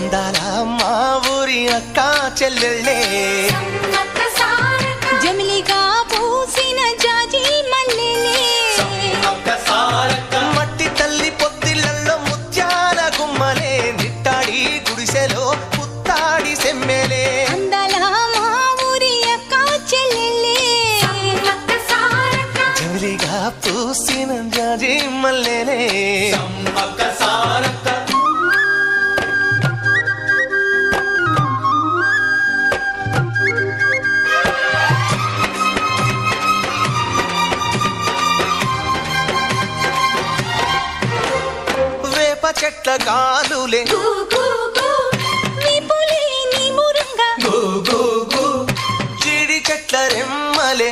అందాల మా ఊరి అక్క చెల్లెళ్ళే జమిలిగా పూసిన జాజి మల్లెలే మట్టి తల్లి పొత్తిళ్లలో ముత్యాల గుమ్మలే నిట్టాడి గుడిసెలో పుత్తాడి సెమ్మెలే అందాల మా ఊరి అక్క చెల్లెలే జమిలిగా పూసిన జాజి మల్లెలే చెట్ల కాలులే విపులేని మురంగ జీడి చెట్ల రెమ్మలే